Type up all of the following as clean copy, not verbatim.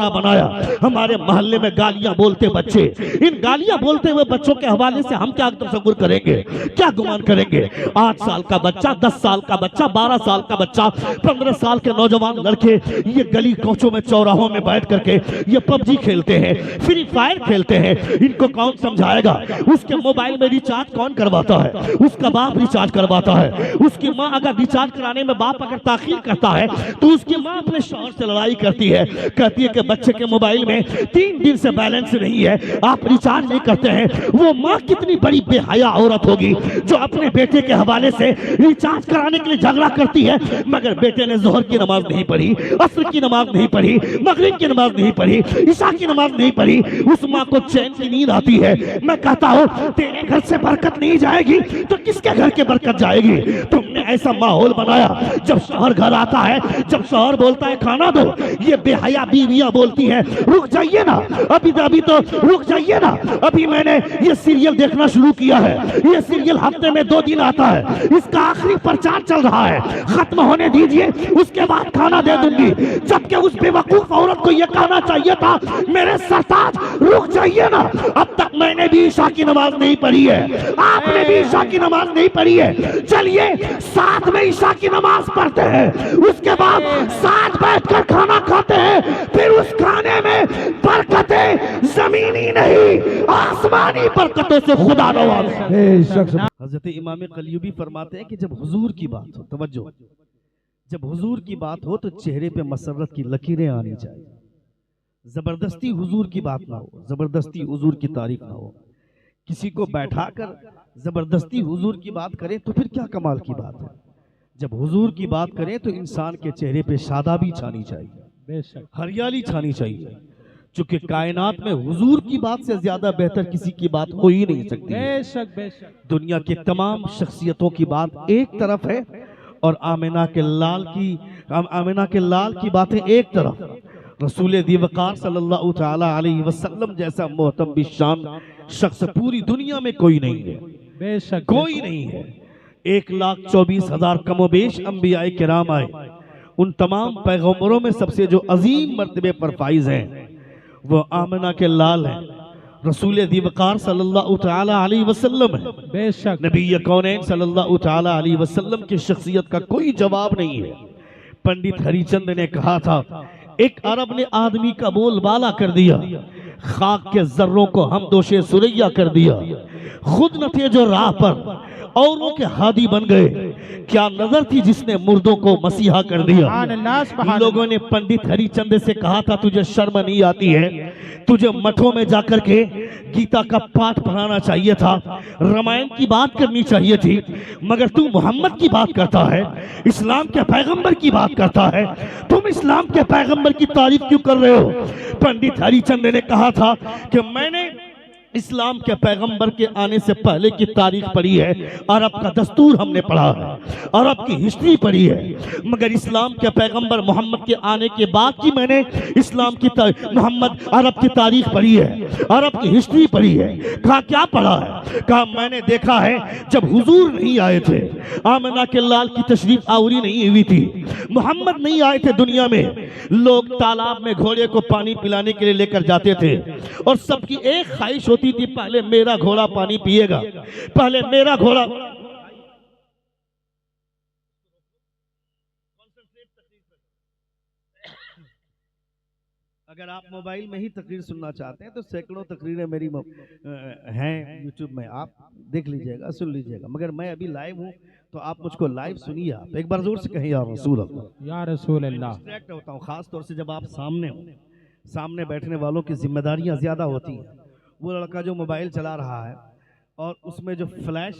آوارہ بنایا. ہمارے محلے میں گالیاں بولتے بچے, ان گالیاں بولتے ہوئے بچوں کے حوالے سے ہم کیا تصور کریں گے, کیا گمان کریں گے؟ 8 سال کا بچہ, 10 سال کا بچہ, 12 سال کا بچہ, 15 سال کے نوجوان لڑکے یہ گلی کوچوں میں چوراہوں میں بیٹھ کر کے یہ پب جی کھیلتے ہیں, فری فائر کھیلتے ہیں. ان کو کون سمجھائے گا؟ اس کے موبائل میں ریچارج کون کرواتا ہے؟ اس کا باپ ریچارج کرواتا ہے. اس کی ماں اگر ریچارج کرانے میں باپ اگر تاخیر کرتا ہے تو اس کی ماں اپنے شوہر سے لڑائی کرتی ہے, کہتی ہے کہ بچے کے موبائل میں 3 دن سے بیلنس نہیں ہے, آپ ریچارج نہیں کرتے ہیں. وہ ماں کتنی بڑی بے حیا عورت ہوگی جو اپنے بیٹے کے حوالے سے ریچارج کرانے کے لیے جھگڑا کرتی ہے, مگر بیٹے نے ظہر کی نماز نہیں پڑھی, عصر کی نماز نہیں پڑھی, مغرب کی نماز نہیں پڑھی, عشاء کی نماز نہیں پڑھی. اس ماں کو چین کی نیند آتی ہے. میں کہتا ہوں تیرے گھر سے برکت نہیں جائے گی تو کس کے گھر کے برکت جائے گی؟ تم نے ایسا ماحول بنایا, جب شوہر گھر آتا ہے, جب شوہر بولتا ہے کھانا دو, یہ بے حیا بیویاں بولتی ہیں رک جائیے نا, ابھی تو رک جائیے نا, ابھی میں نے یہ سیریل دیکھنا شروع کیا ہے, یہ سیریل ہفتے میں 2 دن آتا ہے, اس کا آخری پرچار چل رہا ہے, ختم ہونے دیجئے اس کے بعد کھانا دے دوں گی. جبکہ اس بے وقوف عورت کو یہ کہنا چاہیے تھا میرے سرتاج رک جائیے نا, اب تک میں نے بھی عشاء کی نماز نہیں پڑھی ہے, آپ نے بھی عشاء کی نماز نہیں پڑھی ہے, چلیے ساتھ میں عشاء کی نماز پڑھتے ہیں, اس کے بعد ساتھ بیٹھ کر کھانا کھاتے ہیں, پھر اس کھانے میں برکتیں زمینی نہیں آسمانی برکتوں سے خدا نواز. حضرت امام قلیوبی فرماتے ہیں کہ جب حضور کی بات ہو, توجہ, جب حضور کی بات ہو تو چہرے پہ مسرت کی لکیریں آنی چاہیے. زبردستی حضور کی بات نہ ہو, زبردستی حضور کی تعریف نہ ہو. کسی کو بیٹھا کر زبردستی حضور کی بات کریں تو پھر کیا کمال کی بات ہے. جب حضور کی بات کریں تو انسان کے چہرے پہ شادابی چھانی چاہیے, ہریالی چھانی چاہیے, چونکہ کائنات میں حضور کی بات سے زیادہ بہتر کسی کی بات ہو ہی نہیں سکتی. دنیا کی تمام شخصیتوں کی بات ایک طرف ہے اور آمنہ کے لال کی باتیں ایک طرف. رسول دی وقار صلی اللہ تعالی علیہ وسلم جیسا محترم بشان شخص پوری دنیا میں کوئی نہیں ہے, کوئی نہیں ہے. 1,24,000 کم و بیش انبیاء کرام آئے, ان تمام پیغمبروں میں سب سے جو عظیم مرتبے پر فائز ہیں وہ آمنہ کے لال ہیں, رسول دی وقار صلی اللہ تعالی علیہ وسلم ہے. نبی کونین صلی اللہ تعالی علیہ وسلم کی شخصیت کا کوئی جواب نہیں ہے. پنڈت ہری چند نے کہا تھا ایک عرب نے آدمی کا بول بالا کر دیا, خاک کے ذروں کو ہم دوشے سریا کر دیا, خود نہ تھے جو راہ پر اوروں کے ہادی بن گئے, کیا نظر تھی جس نے مردوں کو مسیحا کر دیا. لوگوں نے پنڈت ہری چند سے کہا تھا تجھے شرم نہیں آتی ہے, تجھے مٹھوں میں جا کر کے گیتا کا پاٹ پڑھانا چاہیے تھا, رمائن کی بات کرنی چاہیے تھی, مگر تو محمد کی بات کرتا ہے, اسلام کے پیغمبر کی بات کرتا ہے, تم اسلام کے پیغمبر کی تعریف کیوں کر رہے ہو. پنڈت ہری چند نے کہا تھا کہ میں نے اسلام کے پیغمبر کے آنے سے پہلے کی تاریخ پڑھی ہے, عرب کا دستور ہم نے پڑھا ہے, عرب کی ہسٹری پڑھی ہے, مگر اسلام کے پیغمبر محمد کے آنے کے بعد کی میں نے اسلام کی محمد عرب کی تاریخ پڑھی ہے, عرب کی ہسٹری پڑھی ہے. کہا کیا پڑھا ہے؟ کہا میں نے دیکھا ہے جب حضور نہیں آئے تھے, آمنہ کے لال کی تشریف آوری نہیں ہوئی تھی, محمد نہیں آئے تھے دنیا میں, لوگ تالاب میں گھوڑے کو پانی پلانے کے لیے لے کر جاتے تھے اور سب کی ایک خواہش ہوتی تھی پہلے میرا گھوڑا پانی پیے گا, پہلے میرا گھوڑا. اگر آپ موبائل میں ہی تقریر سننا چاہتے ہیں تو سینکڑوں تقریریں میری ہیں یوٹیوب میں, آپ دیکھ لیجئے گا, سن لیجئے گا, مگر میں ابھی لائیو ہوں تو آپ مجھ کو لائیو سنیے. آپ ایک بار زور سے کہیں یا رسول اللہ, یا رسول اللہ. ڈسٹریکٹ ہوتا ہوں خاص طور سے جب آپ سامنے ہوں, سامنے بیٹھنے والوں کی ذمہ داریاں زیادہ ہوتی ہیں. وہ لڑکا جو موبائل چلا رہا ہے اور اس میں جو فلیش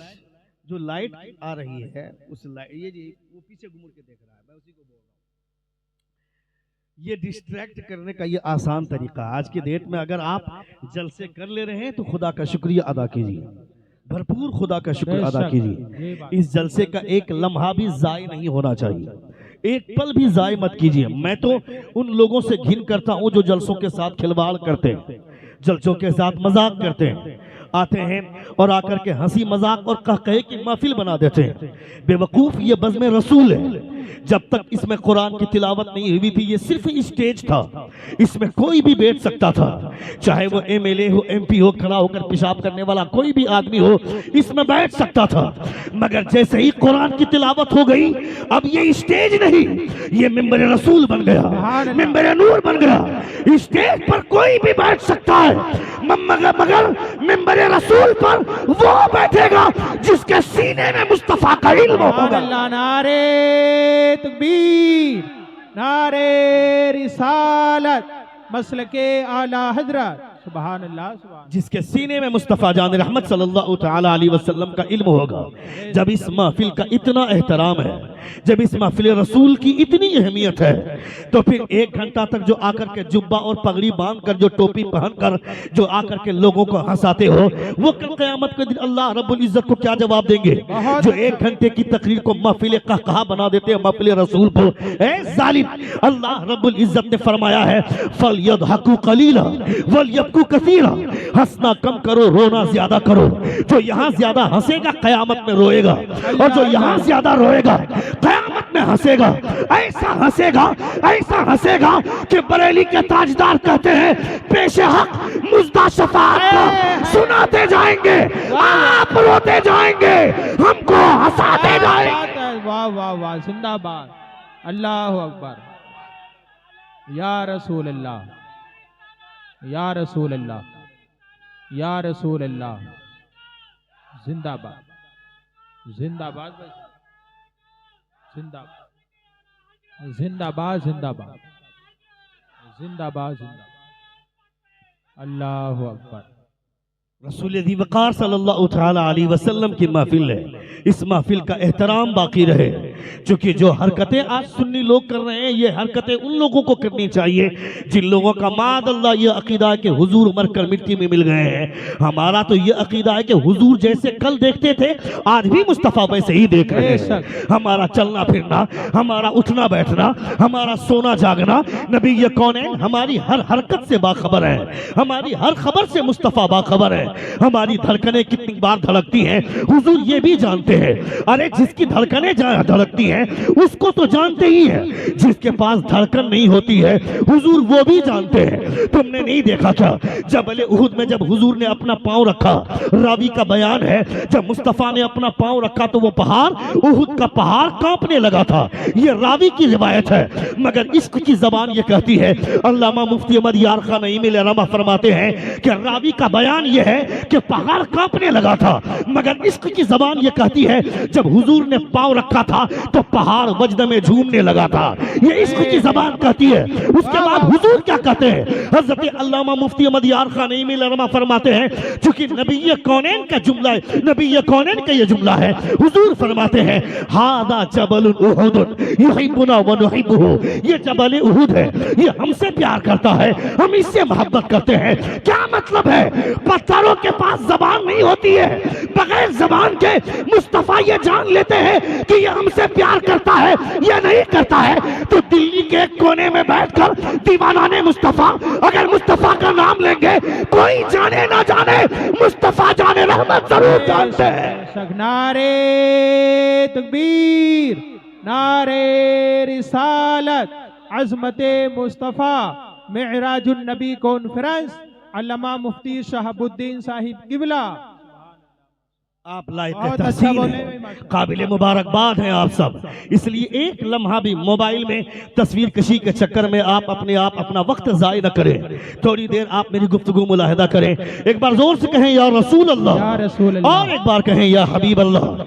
جو لائٹ آ رہی ہے, اس یہ وہ پیچھے گھوم کے دیکھ رہا ہے, میں اسی کو بول رہا ہوں. یہ ڈسٹریکٹ کرنے کا یہ آسان طریقہ آج کی ڈیٹ میں اگر آپ جلسے کر لے رہے ہیں تو خدا کا شکریہ ادا کیجیے, بھرپور خدا کا شکر ادا کیجیے. اس جلسے کا ایک لمحہ بھی ضائع نہیں ہونا چاہیے, ایک پل بھی ضائع مت کیجیے. میں تو ان لوگوں سے گھن کرتا ہوں جو جلسوں کے ساتھ کھلواڑ کرتے ہیں, جلسوں کے ساتھ مذاق کرتے ہیں, آتے ہیں اور آ کر کے ہنسی مذاق اور قہقہے کی محفل بنا دیتے ہیں. بے وقوف, یہ بزم رسول ہے, جب تک اس میں قرآن کی تلاوت نہیں ہوئی تھی یہ صرف اسٹیج تھا، اس میں کوئی بھی بیٹھ سکتا تھا، چاہے وہ ایم ایل اے ہو، ایم پی ہو، کھڑا ہو کر پیشاب کرنے والا کوئی بھی آدمی ہو اس میں بیٹھ سکتا تھا۔ مگر جیسے ہی قرآن کی تلاوت ہو گئی اب یہ اسٹیج نہیں، یہ منبر رسول بن گیا، منبر نور بن گیا۔ اسٹیج پر کوئی بھی بیٹھ سکتا ہے مگر منبر رسول پر وہ بیٹھے گا جس کے سینے میں مصطفیٰ کا علم ہوگا۔ اللہ، نعرہ تکبیر، نعرہ رسالت، مسلک اعلی حضرت، سبحان اللہ سبحان۔ جس کے سینے میں مصطفیٰ جان رحمت صلی اللہ تعالی علیہ وسلم کا علم ہوگا۔ جب اس محفل کا اتنا احترام ہے، جب اس محفل رسول کی اتنی اہمیت ہے، تو پھر 1 گھنٹہ تک جو آ کر کے جبہ اور پگڑی باندھ کر، جو ٹوپی پہن کر جو آ کر کے لوگوں کو ہنساتے ہو، وہ کل قیامت کے دن اللہ رب العزت کو کیا جواب دیں گے؟ جو 1 گھنٹے کی تقریر کو محفل قہقہا بنا دیتے ہیں محفل رسول کو، اے ظالم! اللہ رب العزت نے فرمایا ہے فَلْيَضْحَكُوا قَلِيلًا وَلْيَبْكُوا كَثِيرًا، ہنسنا کم کرو، رونا زیادہ کرو۔ جو یہاں زیادہ ہنسے گا قیامت میں روئے گا، اور جو یہاں زیادہ روئے گا قیامت میں ہنسے گا۔ ایسا ہنسے گا، ایسا ہنسے گا کہ بریلی کے تاجدار کہتے ہیں پیش حق مزدہ شفاعت کا سناتے جائیں گے، آپ روتے جائیں گے، ہم کو ہنساتے جائیں گے۔ واہ واہ واہ، زندہ باد، اللہ اکبر، یا رسول اللہ، یا رسول اللہ، یا رسول اللہ، زندہ باد، زندہ باد، زندہ باد، زندہ باد، زندہ باد، زندہ باد، زندہ باد، اللہ اکبر۔ رسول ذی وقار صلی اللہ تعالی علیہ وسلم کی محفل ہے، اس محفل کا احترام باقی رہے، چونکہ جو حرکتیں آج سنی لوگ کر رہے ہیں یہ حرکتیں ان لوگوں کو کرنی چاہیے جن لوگوں کا معاذ اللہ یہ عقیدہ ہے کہ حضور مر کر مٹی میں مل گئے ہیں۔ ہمارا تو یہ عقیدہ ہے کہ حضور جیسے کل دیکھتے تھے آج بھی مصطفیٰ ویسے ہی دیکھ رہے ہیں۔ ہمارا چلنا پھرنا، ہمارا اٹھنا بیٹھنا، ہمارا سونا جاگنا، نبی کونین ہماری ہر حرکت سے باخبر ہے، ہماری ہر خبر سے مصطفیٰ باخبر ہے۔ ہماری دھڑکنیں کتنی بار دھڑکتی ہیں حضور یہ بھی جانتے ہیں۔ ارے جس کی دھڑکنیں دھڑکتی ہیں اس کو تو جانتے ہی ہیں، جس کے پاس دھڑکن نہیں ہوتی ہے حضور وہ بھی جانتے ہیں۔ تم نے نہیں دیکھا کیا جبل احد میں جب حضور نے اپنا پاؤں رکھا، راوی کا بیان ہے جب مصطفیٰ نے اپنا پاؤں رکھا تو وہ پہاڑ، احد کا پہاڑ کانپنے لگا تھا، یہ راوی کی روایت ہے۔ مگر عشق کی زبان یہ کہتی ہے، علامہ مفتی احمد یار خان نعیمی العلماء فرماتے ہیں کہ راوی کا بیان یہ ہے کہ پہاڑ کانپنے لگا تھا، مگر عشق کی زبان یہ کہتی ہے جب حضور نے پاؤں رکھا تھا تو پہاڑ وجد میں جھومنے لگا تھا، یہ عشق کی زبان کہتی ہے۔ اس کے بعد حضور کیا کہتے ہیں؟ حضرت علامہ مفتی احمد یار خان نعیمی العلماء فرماتے ہیں چونکہ نبی کونین کا جملہ ہے، نبی کونین کا یہ جملہ ہے، حضور فرماتے ہیں ھذا جبل احد یحبنا ونحبہ، یہ جبل احد ہے، یہ ہم سے پیار کرتا ہے، ہم اس سے محبت کرتے ہیں۔ کیا مطلب ہے؟ پتھروں کے پاس زبان نہیں ہوتی ہے، بغیر زبان کے مصطفیٰ یہ جان لیتے ہیں کہ یہ ہم سے پیار کرتا ہے یا نہیں کرتا ہے، تو دلی کے ایک کونے میں بیٹھ کر دیوانان مصطفیٰ اگر مصطفیٰ کا نام لیں گے کوئی جانے نہ جانے مصطفیٰ جان رحمت ضرور جانتے ہیں۔ نعرہ تکبیر، نعرہ رسالت، عظمت مصطفیٰ، معراج النبی کانفرنس، علامہ مفتی شہاب الدین صاحب قبلہ، آپ لائق تحسین ہیں، قابل مبارکباد ہیں آپ سب۔ اس لیے ایک لمحہ بھی موبائل میں تصویر کشی کے چکر میں آپ اپنا وقت ضائع نہ کریں، تھوڑی دیر آپ میری گفتگو ملاحظہ کریں۔ ایک بار زور سے کہیں یا رسول اللہ، یا رسول اللہ، اور ایک بار کہیں یا حبیب اللہ۔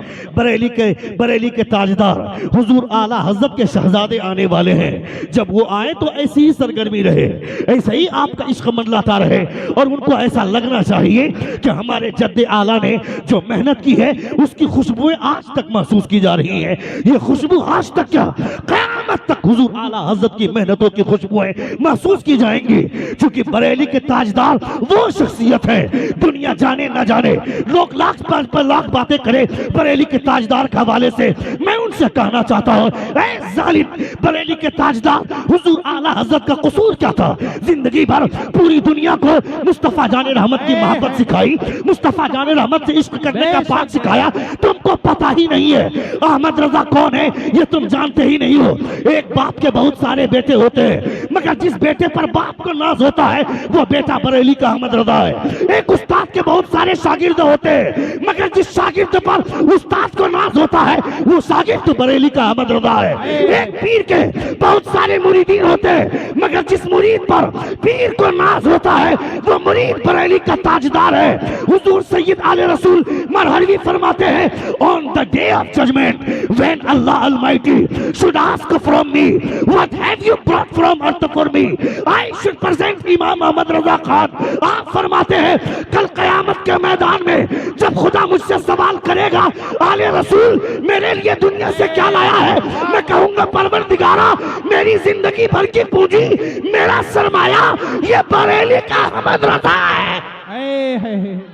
بریلی کے تاجدار حضور اعلیٰ حضرت کے شہزادے آنے والے ہیں، جب وہ آئیں تو ایسی ہی سرگرمی رہے، ایسا ہی آپ کا عشق منڈلاتا رہے، اور ان کو ایسا لگنا چاہیے کہ ہمارے جد اعلیٰ نے جو محنت کی ہے اس کی خوشبوئیں آج تک محسوس کی جا رہی ہیں۔ یہ خوشبو آج تک کیا قیامت تک حضور اعلیٰ حضرت کی محنتوں کی خوشبوئیں محسوس کی جائیں گی، چونکہ بریلی کے تاجدار وہ شخصیت ہے، دنیا جانے نہ جانے، لوگ لاکھ پر لاکھ باتیں کرے بریلی کے تاجدار کے حوالے سے، میں ان سے کہنا چاہتا ہوں اے ظالم، بریلی کے تاجدار حضور اعلیٰ حضرت کا قصور کیا تھا؟ زندگی بھر پوری دنیا کو مصطفیٰ جان رحمت کی محبت سکھائی، مصطفیٰ جان رحمت سے عشق کرنے کا کا پاک سکھایا تم کو پتہ ہی نہیں ہے. احمد رضا کون ہے یہ تم جانتے ہی نہیں ہو. ایک باپ کے بہت سارے بیٹے ہوتے ہیں مگر جس بیٹے پر باپ کو ناز ہوتا ہے وہ بیٹا بریلی کا احمد رضا ہے. ایک استاد کے بہت سارے شاگرد ہوتے ہیں مگر جس شاگرد پر استاد کو ناز ہوتا ہے وہ شاگرد بریلی کا احمد رضا ہے. ایک پیر کے بہت سارے مریدین ہوتے ہیں مگر جس مرید پر پیر کو ناز ہوتا ہے وہ مرید بریلی کا تاجدار ہے. حضور سید آل رسول مرحلوی فرماتے ہیں on the day of judgment when Allah Almighty should ask from me what have you brought from earth for me, I should present امام احمد رضا خان. آپ فرماتے ہیں کل قیامت کے میدان میں جب خدا مجھ سے سوال کرے گا آل رسول میرے لیے دنیا سے کیا لایا ہے, میں کہوں گا پروردگارا میری زندگی بھر کی پونجی میرا سرمایہ یہ بریلی کا احمد رضا ہے.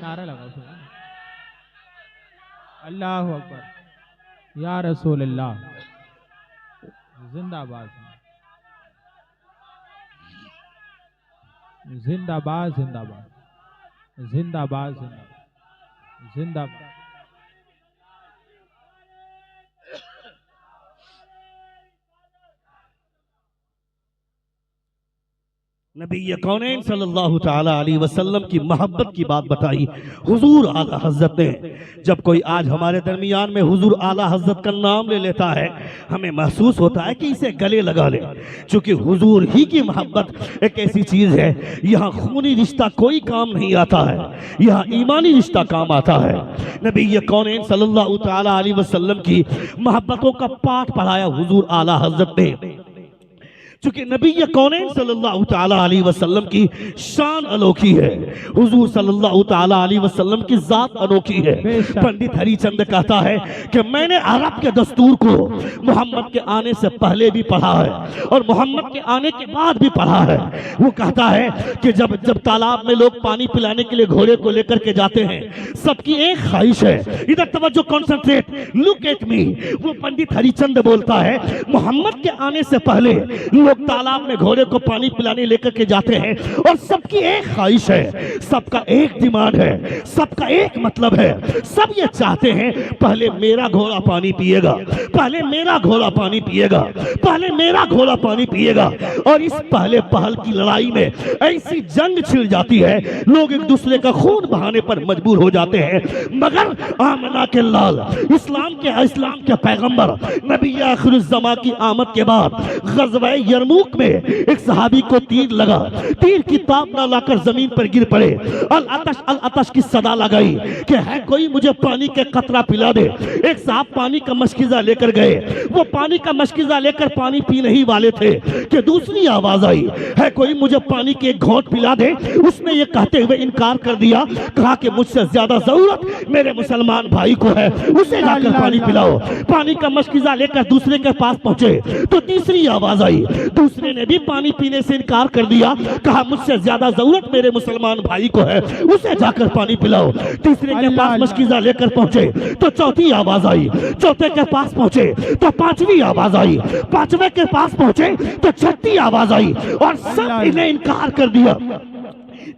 نعرہ لگاؤ. اللہ اکبر یا رسول اللہ. زندہ باد زندہ باد زندہ باد زندہ باد زندہ باد. نبی کونین صلی اللہ تعالی علیہ وسلم کی محبت کی بات بتائی حضور اعلی حضرت نے. جب کوئی آج ہمارے درمیان میں حضور اعلی حضرت کا نام لے لیتا ہے ہمیں محسوس ہوتا ہے کہ اسے گلے لگا لے, چونکہ حضور ہی کی محبت ایک ایسی چیز ہے یہاں خونی رشتہ کوئی کام نہیں آتا ہے, یہاں ایمانی رشتہ کام آتا ہے. نبی کونین صلی اللہ تعالی علیہ وسلم کی محبتوں کا پاٹھ پڑھایا حضور اعلی حضرت نے. چونکہ نبی کونین صلی اللہ تعالی علیہ وسلم کی شان انوکھی ہے, حضور صلی اللہ تعالی علیہ وسلم کی ذات انوکھی ہے. پنڈت ہری چند کہتا ہے کہ میں نے عرب کے دستور کو محمد کے آنے سے پہلے بھی پڑھا ہے اور محمد کے آنے کے بعد بھی پڑھا ہے. وہ کہتا ہے کہ جب تالاب میں لوگ پانی پلانے کے لیے گھوڑے کو لے کر کے جاتے ہیں سب کی ایک خواہش ہے, ادھر توجہ کنسنٹریٹ لک ایٹ می. وہ پنڈت ہری چند بولتا ہے محمد کے آنے سے پہلے لوگ تالاب میں گھوڑے کو پانی پلانے لے کر کے جاتے ہیں اور سب کی ایک خواہش ہے, سب کا ایک ڈیمانڈ ہے, سب کا ایک مطلب ہے, سب یہ چاہتے ہیں پہلے میرا گھوڑا پانی پیے گا, پہلے میرا گھوڑا پانی پیے گا, پہلے میرا گھوڑا پانی پیے گا. اور اس پہلے پہل کی لڑائی میں ایسی جنگ چھڑ جاتی ہے لوگ ایک دوسرے کا خون بہانے پر مجبور ہو جاتے ہیں. مگر آمنہ کے لال اسلام کے پیغمبر نبی آخر الزمان کی آمد کے بعد غزوہ یرموک میں ایک صحابی کو تیر لگا, تیر کی تاب نہ لا کر زمین پر گر پڑے, العطش العطش کی صدا لگائی کہ ہے کوئی مجھے پانی کے قطرہ پلا دے. ایک صاحب پانی کا مشکیزہ لے کر گئے, وہ پانی کا مشکیزہ لے کر پانی پینے ہی والے تھے کہ دوسری آواز آئی ہے کوئی مجھے پانی کے ایک گھونٹ پلا دے. اس نے یہ کہتے ہوئے انکار کر دیا, کہا کہ مجھ سے زیادہ ضرورت میرے مسلمان بھائی کو ہے, اسے جا کر پانی پلاؤ. پانی کا مشکیزہ لے کر دوسرے کے پاس پہنچے تو تیسری آواز آئی, دوسرے نے بھی پانی پینے سے انکار کر دیا, کہا مجھ سے زیادہ ضرورت میرے مسلمان بھائی کو ہے, اسے جا کر پانی پلاؤ. تیسرے کے پاس مشکیزہ لے کر پہنچے تو چوتھی آواز آئی, چوتھے کے پاس پہنچے تو پانچویں آواز آئی, پانچویں کے پاس پہنچے تو چھٹی آواز آئی اور سب انہیں انکار کر دیا.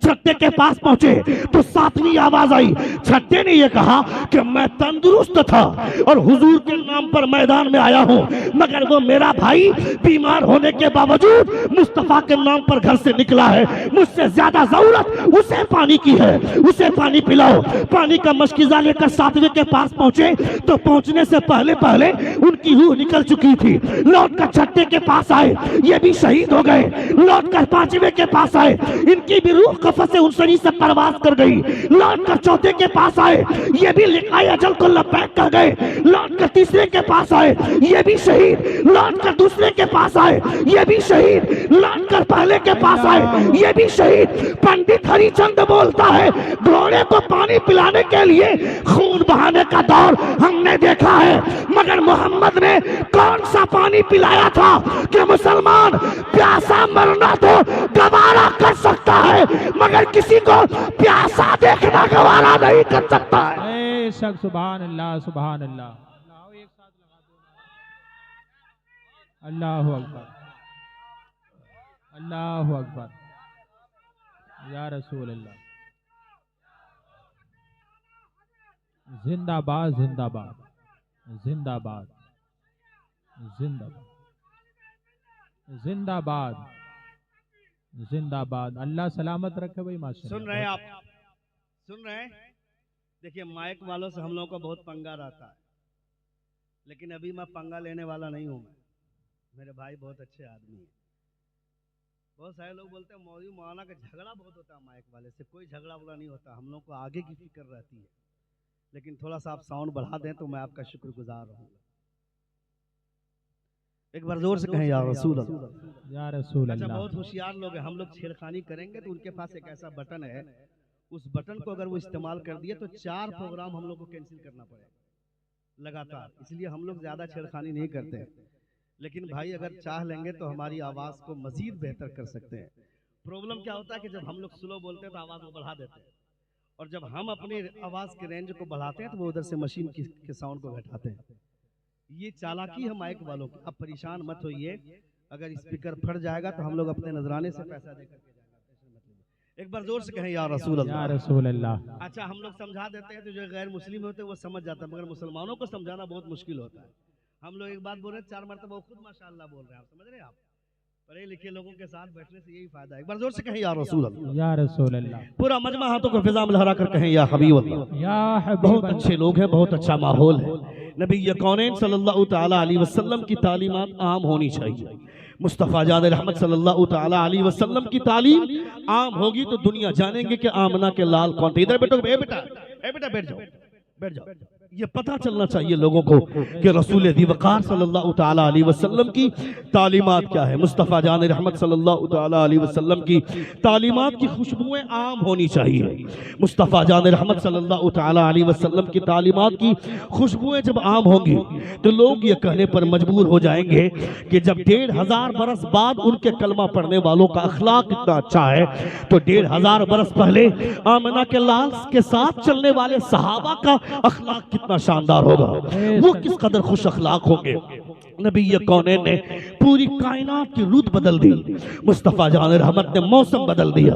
چھٹے کے پاس پہنچے تو ساتویں آواز آئی, چھٹے نے یہ کہا کہ میں تندرست تھا اور حضور کے نام پر میدان میں آیا ہوں, مگر وہ میرا بھائی بیمار ہونے کے باوجود مصطفیٰ کے نام پر گھر سے نکلا ہے, مجھ سے زیادہ ضرورت اسے پانی کی ہے, اسے پانی پلاؤ. پانی کا مشکیزہ لے کر ساتویں کے پاس پہنچے تو پہنچنے سے پہلے ان کی روح نکل چکی تھی. لوٹ کر چھٹے کے پاس آئے, یہ بھی شہید ہو گئے. لوٹ کر پانچویں کے پاس آئے, ان کی بھی روح قفس انسانی سے پرواز کر گئی. لوٹ کر چوتھے کے پاس آئے, یہ بھی لقائے اجل کو لبیک کر گئے. لوٹ کر تیسرے کے پاس آئے, یہ بھی شہید. لوٹ کر دوسرے کے پاس آئے, یہ بھی شہید. لوٹ کر پہلے کے پاس آئے, یہ بھی شہید. پنڈت ہری چند بولتا ہے گھوڑے کو پانی پلانے کے لیے خون بہانے کا دور ہم نے دیکھا ہے, مگر محمد نے کون سا پانی پلایا تھا کہ مسلمان پیاسا مرنا تو گوارا کر سکتا ہے مگر کسی کو پیاسا دیکھنا گوارا نہیں کر سکتا ہے. اے شک سبحان اللہ سبحان اللہ. اللہ اکبر اللہ اکبر یا رسول اللہ. زندہ باد زندہ باد زندہ باد زندہ باد زندہ باد زندہ باد. اللہ سلامت رکھے بھائی. ماشاء سن رہے ہیں آپ؟ سن رہے ہیں؟ دیکھیے مائک والوں سے ہم لوگوں کو بہت پنگا رہتا ہے، لیکن ابھی میں پنگا لینے والا نہیں ہوں. میرے بھائی بہت اچھے آدمی ہیں. بہت سارے لوگ بولتے ہیں مولوی مولانا کا جھگڑا بہت ہوتا ہے مائک والے سے. کوئی جھگڑا وگڑا نہیں ہوتا. ہم لوگ کو آگے کی فکر رہتی ہے. لیکن تھوڑا سا آپ ساؤنڈ بڑھا دیں تو میں آپ کا شکر گزار رہوں گا. ایک بار زور سے کہیں یا رسول اللہ. یا رسول اچھا اللہ. بہت ہوشیار لوگ ہیں. ہم لوگ چھیڑخانی کریں گے تو ان کے پاس ایک ایسا بٹن ہے، اس بٹن کو اگر وہ استعمال کر دیے تو 4 پروگرام ہم لوگ کو کینسل کرنا پڑے گا لگاتار. اس لیے ہم لوگ زیادہ چھیڑخانی نہیں کرتے ہیں. لیکن بھائی اگر چاہ لیں گے تو ہماری آواز کو مزید بہتر کر سکتے ہیں. پرابلم کیا ہوتا ہے کہ جب ہم لوگ سلو بولتے ہیں تو آواز کو بڑھا دیتے ہیں، اور جب ہم اپنی آواز کے رینج کو بڑھاتے ہیں تو وہ ادھر سے مشین کے ساؤنڈ کو گھٹاتے ہیں. یہ چالاکی ہے مائک والوں کی. اب پریشان مت ہوئیے، اگر اسپیکر پھٹ جائے گا تو ہم لوگ اپنے نذرانے سے پیسہ دے کر کے جائیں گے. ایک بار زور سے کہیں یا رسول یا اللہ. رسول اللہ. اچھا ہم لوگ سمجھا دیتے ہیں تو جو غیر مسلم ہوتے ہیں وہ سمجھ جاتا ہے، مگر مسلمانوں کو سمجھانا بہت مشکل ہوتا ہے. ہم لوگ ایک بات بول رہے ہیں 4 مرتبہ وہ خود ماشاءاللہ بول رہے ہیں. آپ سمجھ رہے ہیں؟ آپ پڑھے لکھے لوگوں کے ساتھ بیٹھنے سے یہی فائدہ ہے. ایک بار زور سے کہیں یا رسول اللہ. یا رسول اللہ. پورا مجمع ہاتھوں کو فضا میں لہرا کر کہیں یا حبیب اللہ. یا حبیب بہت اللہ. اچھے لوگ ہیں، بہت اچھا ماحول ہے. نبی کونین صلی اللہ تعالی علیہ وسلم کی تعلیمات عام ہونی چاہیے. مصطفیٰ جان رحمت صلی اللہ تعالی علیہ وسلم کی تعلیم عام ہوگی تو دنیا جانیں گے کہ آمنہ کے لال کون تھے. ادھر بیٹھو. بیٹا بیٹھ جاؤ، بیٹھ جاؤ. یہ پتہ چلنا چاہیے لوگوں کو کہ رسول دی وقار صلی اللہ تعالی علیہ وسلم کی تعلیمات کیا ہے. مصطفیٰ جان رحمت صلی اللہ تعالی علیہ وسلم کی تعلیمات کی خوشبوئیں عام ہونی چاہیے. مصطفیٰ جان رحمت صلی اللہ تعالی علیہ وسلم کی تعلیمات کی خوشبوئیں جب عام ہوں گی تو لوگ یہ کہنے پر مجبور ہو جائیں گے کہ جب 1500 برس بعد ان کے کلمہ پڑھنے والوں کا اخلاق اتنا اچھا ہے تو 1500 برس پہلے آمنہ کے لال کے ساتھ چلنے والے صحابہ کا اخلاق کتنا شاندار ہوگا، وہ کس قدر خوش اخلاق ہوں گے. نبی کونین نے پوری کائنات کی رت بدل دی. مصطفیٰ جان رحمت نے موسم بدل دیا.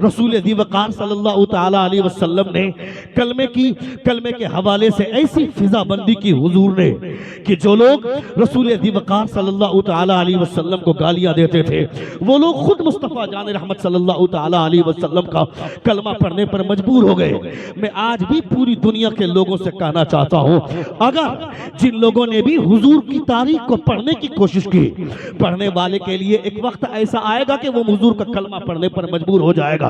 رسول دی وقار صلی اللہ تعالی علیہ وسلم نے کلمے کے حوالے سے ایسی فضا بندی کی حضور نے کہ جو لوگ رسول دی وقار صلی اللہ تعالی علیہ وسلم کو گالیاں دیتے تھے وہ لوگ خود مصطفیٰ جان رحمت صلی اللہ تعالی علیہ وسلم کا کلمہ پڑھنے پر مجبور ہو گئے. میں آج بھی پوری دنیا کے لوگوں سے کہنا چاہتا ہوں، اگر جن لوگوں نے بھی حضور کی تاریخ کو پڑھنے کی کوشش کی، پڑھنے والے کے لیے ایک وقت ایسا آئے گا کہ وہ حضور کا کلمہ پڑھنے پر مجبور ہو جائے گا.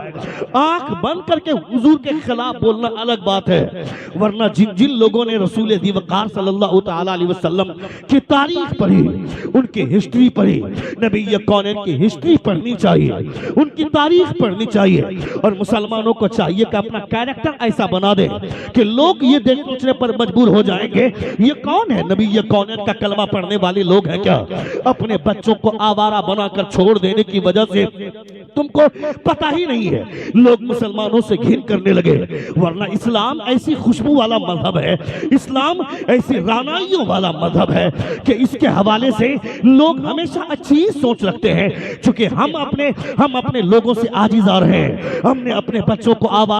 آنکھ بند کر کے حضور کے خلاف بولنا الگ بات ہے، ورنہ جن لوگوں نے رسول دی وقار صلی اللہ تعالی علیہ وسلم کی تاریخ پڑھی، ان کی ہسٹری پڑھی، نبی کونین کی ہسٹری پڑھنی چاہیے، ان کی تاریخ پڑھنی چاہیے. اور مسلمانوں کو چاہیے کہ اپنا کیریکٹر ایسا بنا دے کہ لوگ یہ دیکھنے پر مجبور ہو جائیں گے یہ کون ہے. نبی کونین کا کلمہ پڑھنے والے لوگ ہیں کیا؟ اپنے بچوں کو آوارہ بنا کر چھوڑ دینے کی وجہ سے تم کو پتہ ہی نہیں ہے لوگ مسلمانوں سے گھن کرنے لگے، ورنہ اسلام ایسی خوشبو والا مذہب ہے، اسلام ایسی رانائیوں والا مذہب ہے کہ اس کے حوالے سے لوگ ہمیشہ اچھی سوچ رکھتے ہیں. چونکہ ہم اپنے لوگوں سے عاجز آ رہے ہیں، ہم نے اپنے بچوں کو آوارہ